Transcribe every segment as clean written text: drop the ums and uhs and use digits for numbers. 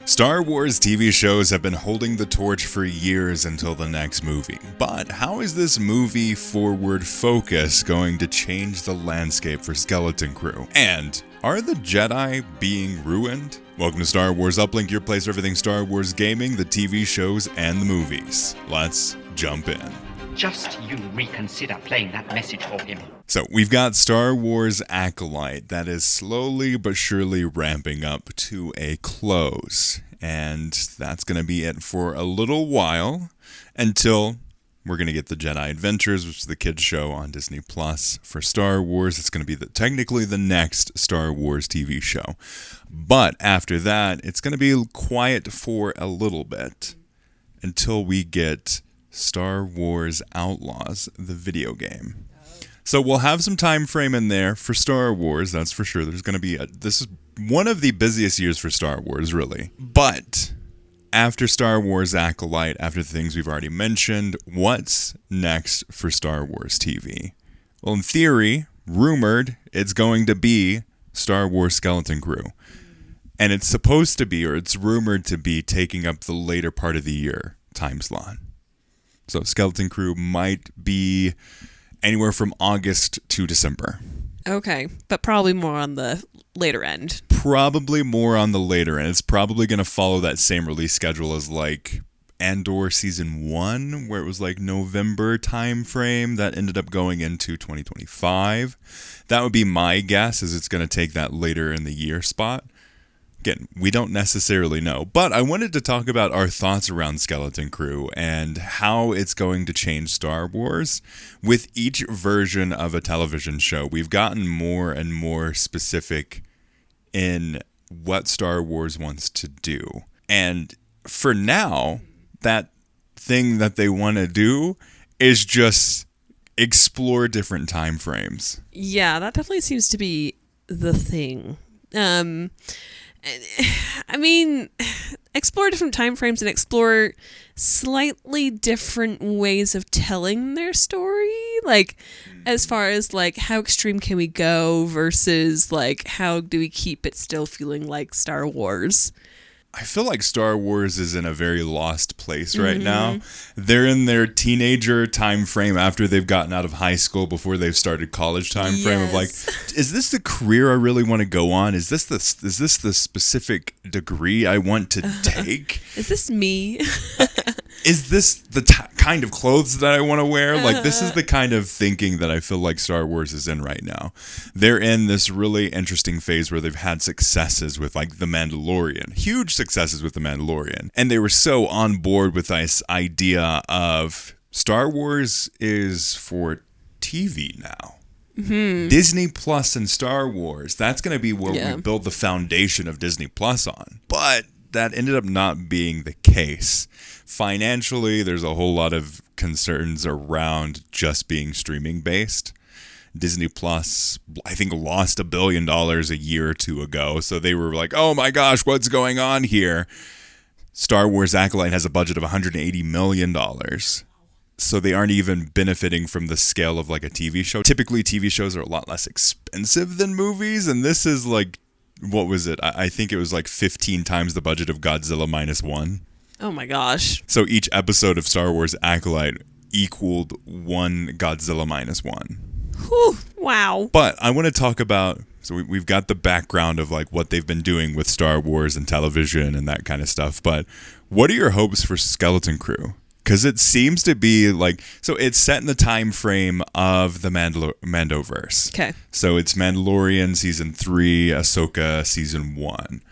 Star Wars TV shows have been holding the torch for years until the next movie. But how is this movie forward focus going to change the landscape for Skelton Crew? And are the Jedi being ruined? Welcome to Star Wars Uplink, your place for everything Star Wars gaming, the TV shows, and the movies. Let's jump in. Just you reconsider playing that message for him. So we've got Star Wars Acolyte that is slowly but surely ramping up to a close. And that's going to be it for a little while until we're going to get the Jedi Adventures, which is the kids show on Disney Plus for Star Wars. It's going to be technically the next Star Wars TV show. But after that, it's going to be quiet for a little bit until we get Star Wars Outlaws, the video game. So we'll have some time frame in there for Star Wars, that's for sure. There's going to be this is one of the busiest years for Star Wars, really. But after Star Wars Acolyte, after the things we've already mentioned, what's next for Star Wars TV? Well, in theory, rumored, it's going to be Star Wars Skelton Crew. And it's supposed to be, or it's rumored to be, taking up the later part of the year time slot. So Skelton Crew might be anywhere from August to December. Okay, but probably more on the later end. Probably more on the later end. It's probably going to follow that same release schedule as like Andor Season 1, where it was like November time frame that ended up going into 2025. That would be my guess, is it's going to take that later in the year spot. Again, we don't necessarily know, but I wanted to talk about our thoughts around Skelton Crew and how it's going to change Star Wars. With each version of a television show, we've gotten more and more specific in what Star Wars wants to do. And for now, that thing that they want to do is just explore different time frames. Yeah, that definitely seems to be the thing. I mean, explore different time frames and explore slightly different ways of telling their story. Like, as far as, like, how extreme can we go versus, like, how do we keep it still feeling like Star Wars? I feel like Star Wars is in a very lost place right now. They're in their teenager time frame after they've gotten out of high school, before they've started college time frame of like, is this the career I really want to go on? Is this the specific degree I want to take? Is this me? Is this the kind of clothes that I want to wear? Like, this is the kind of thinking that I feel like Star Wars is in right now. They're in this really interesting phase where they've had successes with, like, The Mandalorian. Huge successes with The Mandalorian. And they were so on board with this idea of Star Wars is for TV now. Disney Plus and Star Wars, that's going to be where we build the foundation of Disney Plus on. But that ended up not being the case. Financially, there's a whole lot of concerns around just being streaming based. Disney Plus, I think, lost $1 billion a year or two ago. So they were like, oh my gosh, what's going on here? Star Wars Acolyte has a budget of $180 million. So they aren't even benefiting from the scale of like a TV show. Typically, TV shows are a lot less expensive than movies. And this is like, what was it? I think it was like 15 times the budget of Godzilla -1. Oh my gosh. So each episode of Star Wars Acolyte equaled one Godzilla -1. Whew, wow. But I want to talk about, so we've got the background of like what they've been doing with Star Wars and television and that kind of stuff. But what are your hopes for Skelton Crew? Because it seems to be like, so it's set in the time frame of the Mandoverse. Okay. So it's Mandalorian Season 3, Ahsoka Season 1.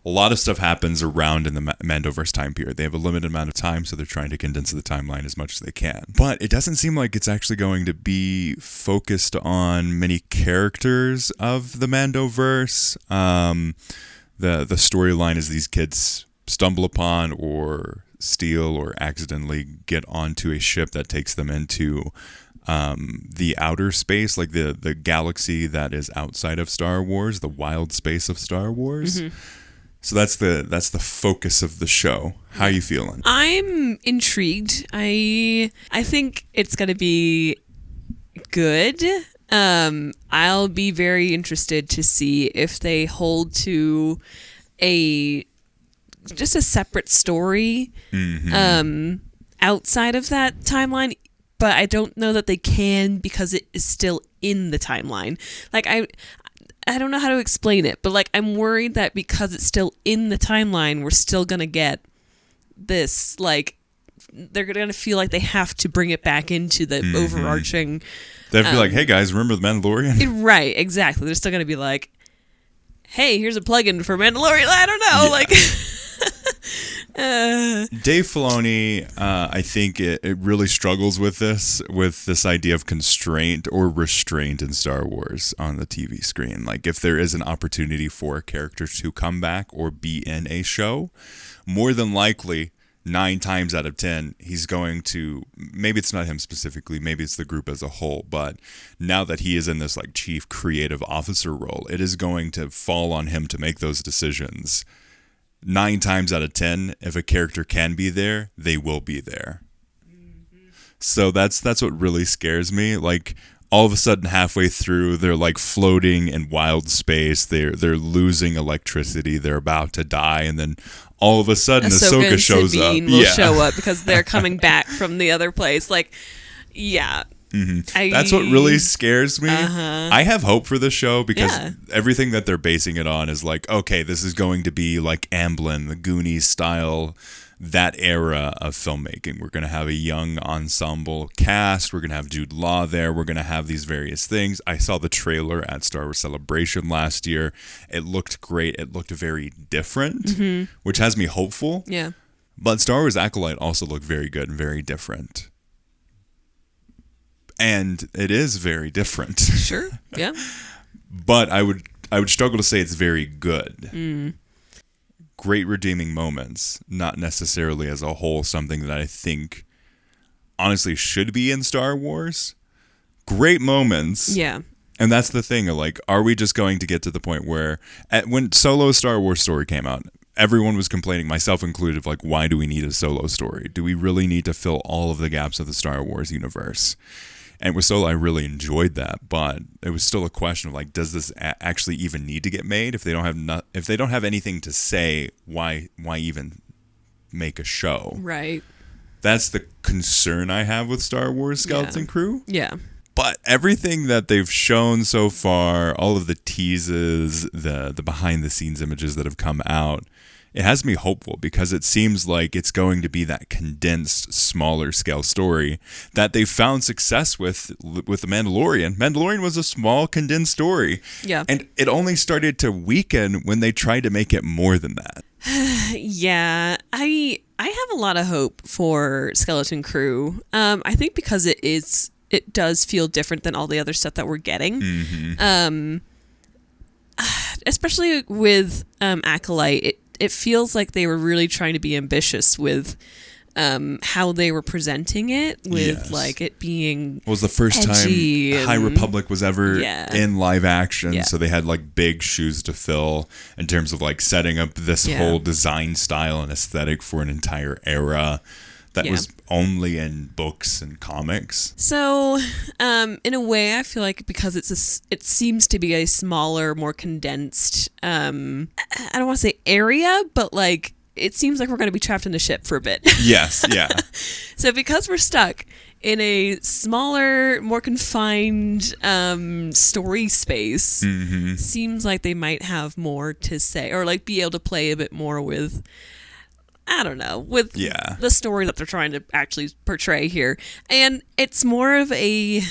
A lot of stuff happens around in the Mandoverse time period. They have a limited amount of time, so they're trying to condense the timeline as much as they can. But it doesn't seem like it's actually going to be focused on many characters of the Mandoverse. The storyline is these kids stumble upon or steal or accidentally get onto a ship that takes them into the outer space, like the galaxy that is outside of Star Wars, the wild space of Star Wars. So that's the focus of the show. How are you feeling? I'm intrigued. I think it's gonna be good. I'll be very interested to see if they hold to a just a separate story outside of that timeline, but I don't know that they can because it is still in the timeline. Like I don't know how to explain it, but like I'm worried that because it's still in the timeline, we're still gonna get this, like they're gonna feel like they have to bring it back into the overarching. They have to be like, hey guys, remember the Mandalorian? Right, exactly. They're still gonna be like, hey, here's a plugin for Mandalorian. I don't know, like. Dave Filoni, I think it really struggles with this idea of constraint or restraint in Star Wars on the TV screen. Like if there is an opportunity for a character to come back or be in a show, more than likely 9 times out of 10, he's going to, maybe it's not him specifically, maybe it's the group as a whole, but now that he is in this like chief creative officer role, it is going to fall on him to make those decisions. 9 times out of 10, if a character can be there, they will be there. So that's what really scares me. Like all of a sudden, halfway through, they're like floating in wild space. They're losing electricity. They're about to die, and then all of a sudden, Ahsoka shows up. Will show up because they're coming back from the other place. Like, yeah. That's what really scares me. I have hope for this show because everything that they're basing it on is like, okay, this is going to be like Amblin, the Goonies style, that era of filmmaking. We're going to have a young ensemble cast. We're going to have Jude Law there. We're going to have these various things. I saw the trailer at Star Wars Celebration last year. It looked great. It looked very different, which has me hopeful. Yeah. But Star Wars Acolyte also looked very good and very different. And it is very different. Sure. Yeah. But I would struggle to say it's very good. Great redeeming moments, not necessarily as a whole something that I think honestly should be in Star Wars. Great moments. Yeah. And that's the thing, like, are we just going to get to the point where when Solo Star Wars story came out, everyone was complaining, myself included, of like, why do we need a Solo story? Do we really need to fill all of the gaps of the Star Wars universe? And with Solo, I really enjoyed that, but it was still a question of like, does this actually even need to get made? If they don't have anything to say, why even make a show? Right. That's the concern I have with Star Wars Skeleton Crew. Yeah. But everything that they've shown so far, all of the teases, the behind the scenes images that have come out, it has me hopeful because it seems like it's going to be that condensed, smaller scale story that they found success with The Mandalorian. Mandalorian was a small, condensed story. Yeah. And it only started to weaken when they tried to make it more than that. Yeah. I have a lot of hope for Skeleton Crew. I think because it does feel different than all the other stuff that we're getting. Especially with Acolyte, it feels like they were really trying to be ambitious with how they were presenting it, with like it being it was the first time High Republic was ever in live action, so they had like big shoes to fill in terms of like setting up this whole design style and aesthetic for an entire era that was only in books and comics. So, in a way, I feel like because it seems to be a smaller, more condensed, I don't want to say area, but like it seems like we're going to be trapped in a ship for a bit. Yes, yeah. So because we're stuck in a smaller, more confined story space, seems like they might have more to say or like be able to play a bit more with, I don't know, with the story that they're trying to actually portray here. And it's more of a,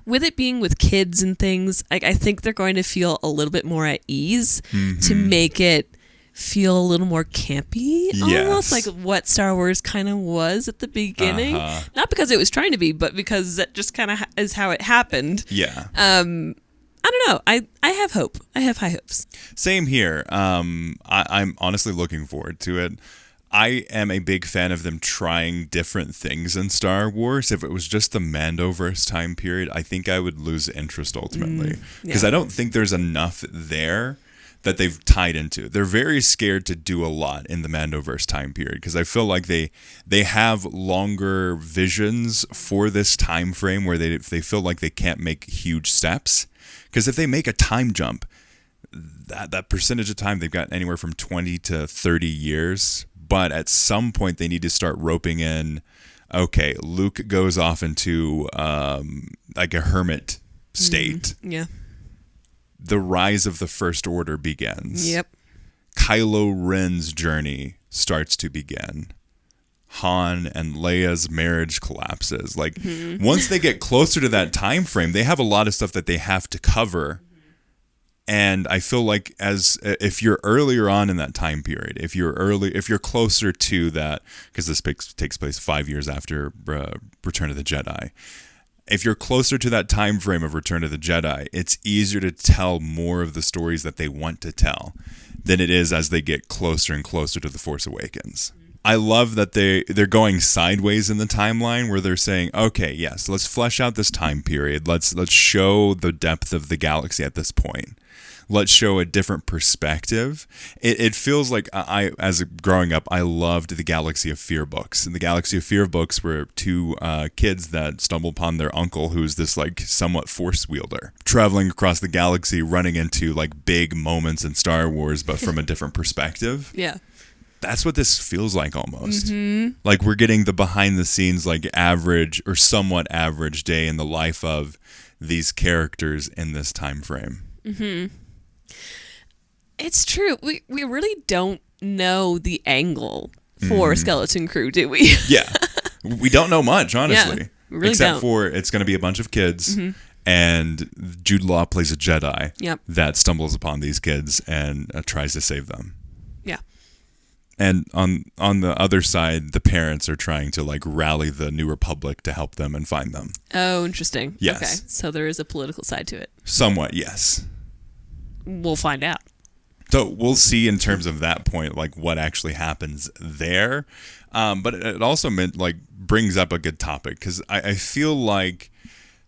with it being with kids and things, like I think they're going to feel a little bit more at ease to make it feel a little more campy, almost like what Star Wars kind of was at the beginning. Not because it was trying to be, but because that just kind of is how it happened. Yeah. I don't know. I have hope. I have high hopes. Same here. I'm honestly looking forward to it. I am a big fan of them trying different things in Star Wars. If it was just the Mandoverse time period, I think I would lose interest ultimately. Because I don't think there's enough there that they've tied into. They're very scared to do a lot in the Mandoverse time period because I feel like they have longer visions for this time frame where they feel like they can't make huge steps. Because if they make a time jump, that percentage of time, they've got anywhere from 20 to 30 years. But at some point, they need to start roping in, okay, Luke goes off into like a hermit state. Yeah. The rise of the First Order begins. Yep. Kylo Ren's journey starts to begin. Han and Leia's marriage collapses. Like, once they get closer to that time frame, they have a lot of stuff that they have to cover. And I feel like if you're earlier on in that time period, if you're closer to that, because this takes place 5 years after Return of the Jedi, if you're closer to that time frame of Return of the Jedi, it's easier to tell more of the stories that they want to tell than it is as they get closer and closer to The Force Awakens. I love that they're going sideways in the timeline where they're saying, okay, yes, let's flesh out this time period. Let's show the depth of the galaxy at this point. Let's show a different perspective. It feels like as growing up, I loved the Galaxy of Fear books. And the Galaxy of Fear books were two kids that stumbled upon their uncle, who's this like somewhat force wielder, traveling across the galaxy, running into like big moments in Star Wars, but from a different perspective. Yeah. That's what this feels like almost. Like we're getting the behind the scenes, like average or somewhat average day in the life of these characters in this time frame. It's true. We really don't know the angle for Skeleton Crew, do we? Yeah. We don't know much, honestly. Yeah, we really except don't. for it's going to be a bunch of kids, and Jude Law plays a Jedi that stumbles upon these kids and tries to save them. Yeah. And on the other side, the parents are trying to like rally the New Republic to help them and find them. Oh, interesting. Yes. Okay. So there is a political side to it. Somewhat, yes. We'll find out. So we'll see in terms of that point, like what actually happens there. But it also brings up a good topic, because I feel like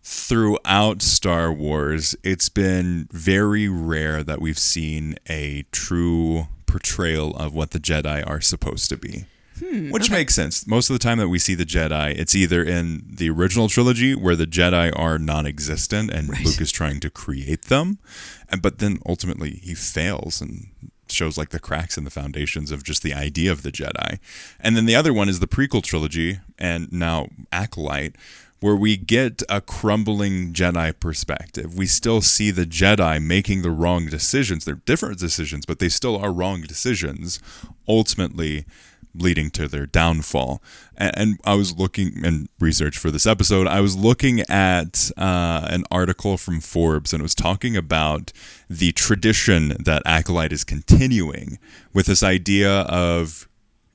throughout Star Wars, it's been very rare that we've seen a true portrayal of what the Jedi are supposed to be. Which makes sense. Most of the time that we see the Jedi, it's either in the original trilogy where the Jedi are non-existent and Luke is trying to create them, but then ultimately he fails and shows like the cracks in the foundations of just the idea of the Jedi. And then the other one is the prequel trilogy, and now Acolyte, where we get a crumbling Jedi perspective. We still see the Jedi making the wrong decisions. They're different decisions, but they still are wrong decisions, ultimately leading to their downfall. And I was looking in research for this episode, I was looking at an article from Forbes, and it was talking about the tradition that Acolyte is continuing with this idea of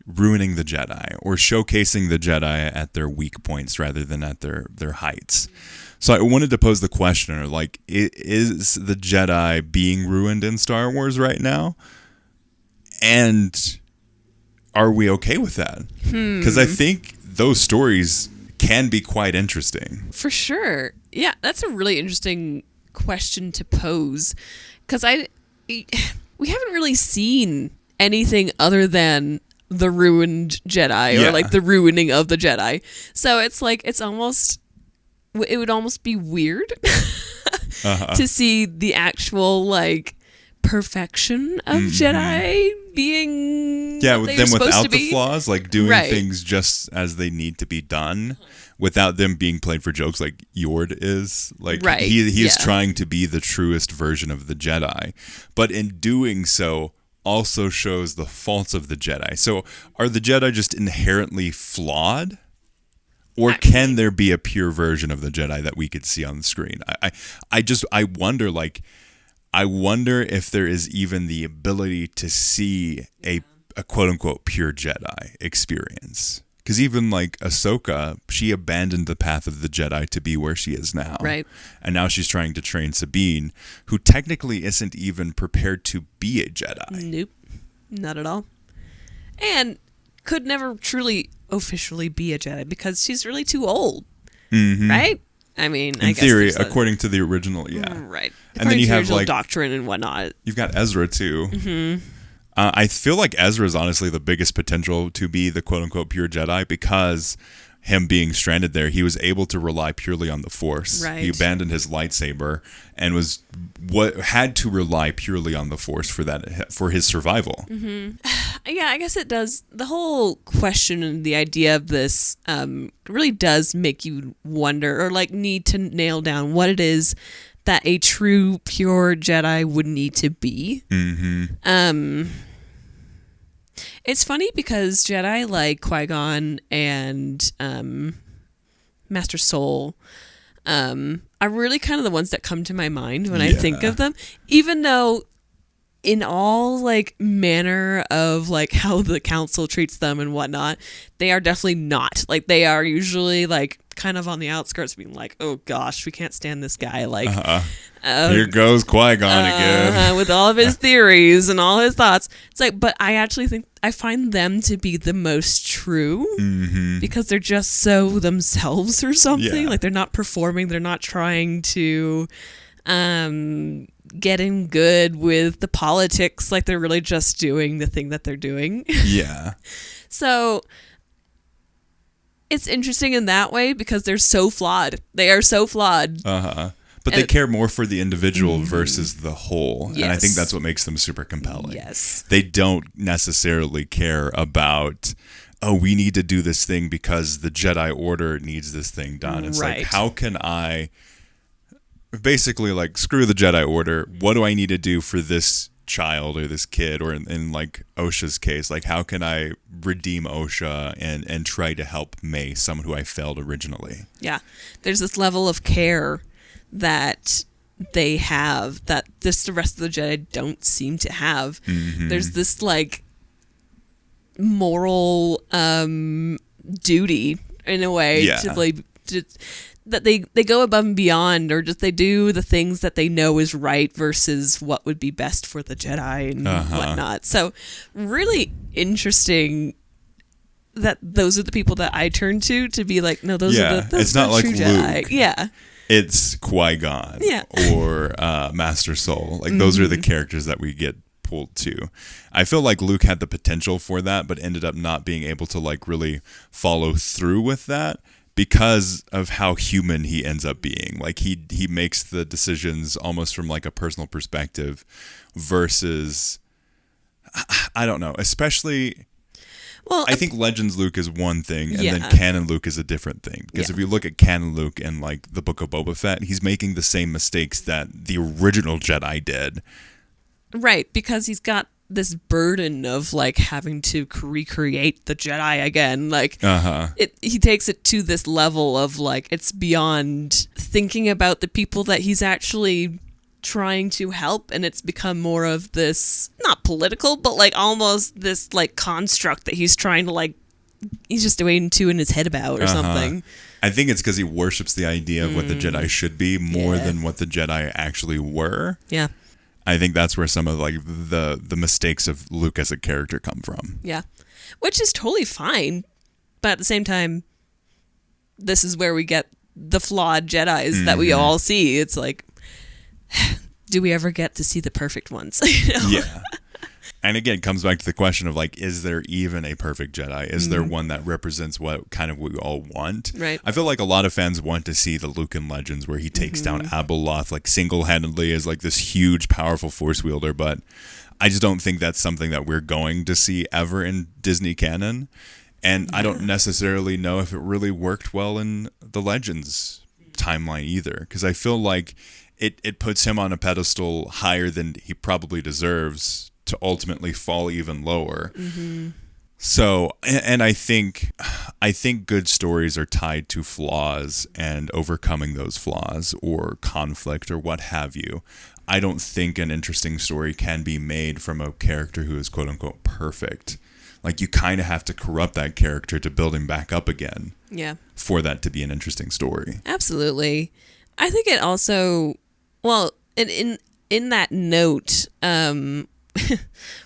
ruining the Jedi or showcasing the Jedi at their weak points rather than at their heights. So I wanted to pose the question, like, is the Jedi being ruined in Star Wars right now? And are we okay with that? Because I think those stories can be quite interesting. For sure. Yeah, that's a really interesting question to pose, because we haven't really seen anything other than the ruined Jedi or like the ruining of the Jedi. So it's like it would almost be weird to see the actual like perfection of Jedi being with them without the be. flaws, like doing things just as they need to be done without them being played for jokes, like Yord is. Like he is trying to be the truest version of the Jedi, but in doing so also shows the faults of the Jedi. So are the Jedi just inherently flawed? Or can there be a pure version of the Jedi that we could see on the screen? I wonder, like, I wonder if there is even the ability to see a quote-unquote pure Jedi experience. Because even like Ahsoka, she abandoned the path of the Jedi to be where she is now. Right. And now she's trying to train Sabine, who technically isn't even prepared to be a Jedi. Nope. Not at all. And could never truly officially be a Jedi because she's really too old. Right? I mean, in theory, according to the original, right. And then you have like doctrine and whatnot. You've got Ezra too. I feel like Ezra is honestly the biggest potential to be the quote unquote pure Jedi because him being stranded there, he was able to rely purely on the Force. Right. He abandoned his lightsaber and had to rely purely on the Force for his survival. Yeah, I guess it does. The whole question and the idea of this really does make you wonder, or like need to nail down what it is that a true pure Jedi would need to be. It's funny because Jedi like Qui-Gon and Master Soul are really kind of the ones that come to my mind when I think of them, even though in all like manner of like how the council treats them and whatnot, they are definitely not. Like they are usually like kind of on the outskirts being like, oh gosh, we can't stand this guy. Like here goes Qui-Gon again. with all of his theories and all his thoughts. It's like, but I actually think I find them to be the most true because they're just so themselves or something. Yeah. Like they're not performing. They're not trying to get in good with the politics. Like they're really just doing the thing that they're doing. Yeah. So it's interesting in that way because they're so flawed. They are so flawed. But they care more for the individual versus the whole. Yes. And I think that's what makes them super compelling. Yes. They don't necessarily care about, oh, we need to do this thing because the Jedi Order needs this thing done. It's Right. like, how can I basically like screw the Jedi Order? What do I need to do for this child or this kid, or in like Osha's case, like how can I redeem Osha and try to help May, someone who I failed originally? Yeah. There's this level of care that they have that the rest of the Jedi don't seem to have. There's this like moral duty in a way to like that they go above and beyond, or just they do the things that they know is right versus what would be best for the Jedi and whatnot. So really interesting that those are the people that I turn to be like, no, those are the it's not like true Luke. Jedi. Yeah. It's Qui-Gon or Master Soul. Like those are the characters that we get pulled to. I feel like Luke had the potential for that, but ended up not being able to like really follow through with that because of how human he ends up being. Like he makes the decisions almost from like a personal perspective versus, I don't know, especially... Well, I think Legends Luke is one thing, and then Yeah. canon Luke is a different thing. Because Yeah. if you look at canon Luke in like the Book of Boba Fett, he's making the same mistakes that the original Jedi did. right, because he's got this burden of like having to recreate the Jedi again. Like he takes it to this level of like it's beyond thinking about the people that he's actually trying to help, and it's become more of this not political but like almost this like construct that he's trying to like he's just waiting to in his head about or something. I think it's because he worships the idea of what the Jedi should be more than what the Jedi actually were. Yeah. I think that's where some of like the mistakes of Luke as a character come from. Yeah. Which is totally fine, but at the same time this is where we get the flawed Jedis that we all see. It's like, do we ever get to see the perfect ones? You know? Yeah. And again, it comes back to the question of like, is there even a perfect Jedi? Is there one that represents what kind of we all want? Right. I feel like a lot of fans want to see the Luke in Legends where he takes down Abeloth like single-handedly as like this huge, powerful force wielder, but I just don't think that's something that we're going to see ever in Disney canon. And I don't necessarily know if it really worked well in the Legends timeline either, because I feel like it puts him on a pedestal higher than he probably deserves to ultimately fall even lower. So, and I think good stories are tied to flaws and overcoming those flaws or conflict or what have you. I don't think an interesting story can be made from a character who is quote unquote perfect. Like you kind of have to corrupt that character to build him back up again. Yeah. For that to be an interesting story. Absolutely. I think it also, well, in that note,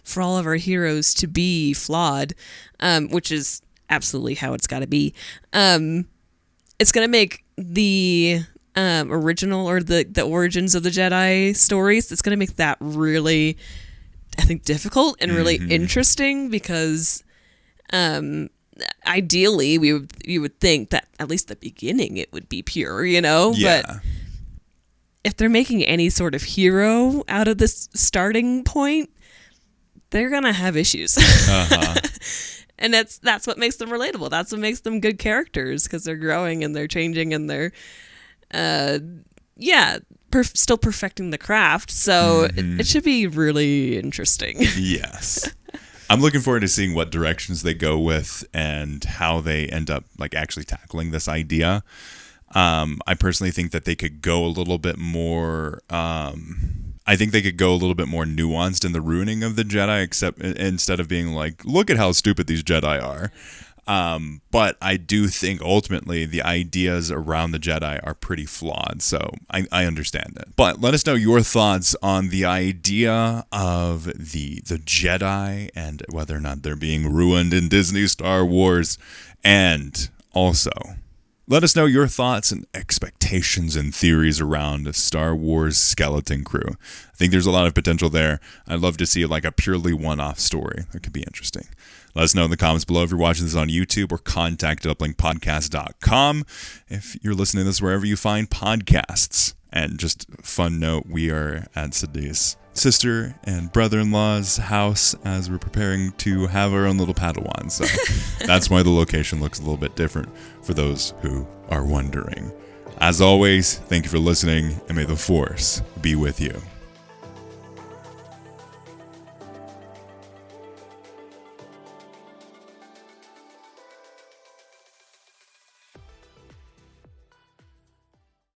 for all of our heroes to be flawed, which is absolutely how it's got to be, it's going to make the original or the origins of the Jedi stories, it's going to make that really, I think, difficult and really interesting because ideally, you would think that at least the beginning it would be pure, Yeah. But if they're making any sort of hero out of this starting point, they're gonna have issues. And that's what makes them relatable. That's what makes them good characters, because they're growing and they're changing and they're still perfecting the craft. So it should be really interesting. Yes. I'm looking forward to seeing what directions they go with and how they end up like actually tackling this idea. I personally think that they could go a little bit more. I think they could go a little bit more nuanced in the ruining of the Jedi, except instead of being like, look at how stupid these Jedi are. But I do think ultimately the ideas around the Jedi are pretty flawed, so I understand it. But let us know your thoughts on the idea of the Jedi and whether or not they're being ruined in Disney Star Wars. And also, let us know your thoughts and expectations and theories around a Star Wars skeleton crew. I think there's a lot of potential there. I'd love to see like a purely one-off story. That could be interesting. Let us know in the comments below if you're watching this on YouTube, or contact at uplinkpodcast.com if you're listening to this wherever you find podcasts. And just a fun note, we are at Sadiq's sister and brother-in-law's house as we're preparing to have our own little Padawan. So that's why the location looks a little bit different for those who are wondering. As always, thank you for listening, and may the Force be with you.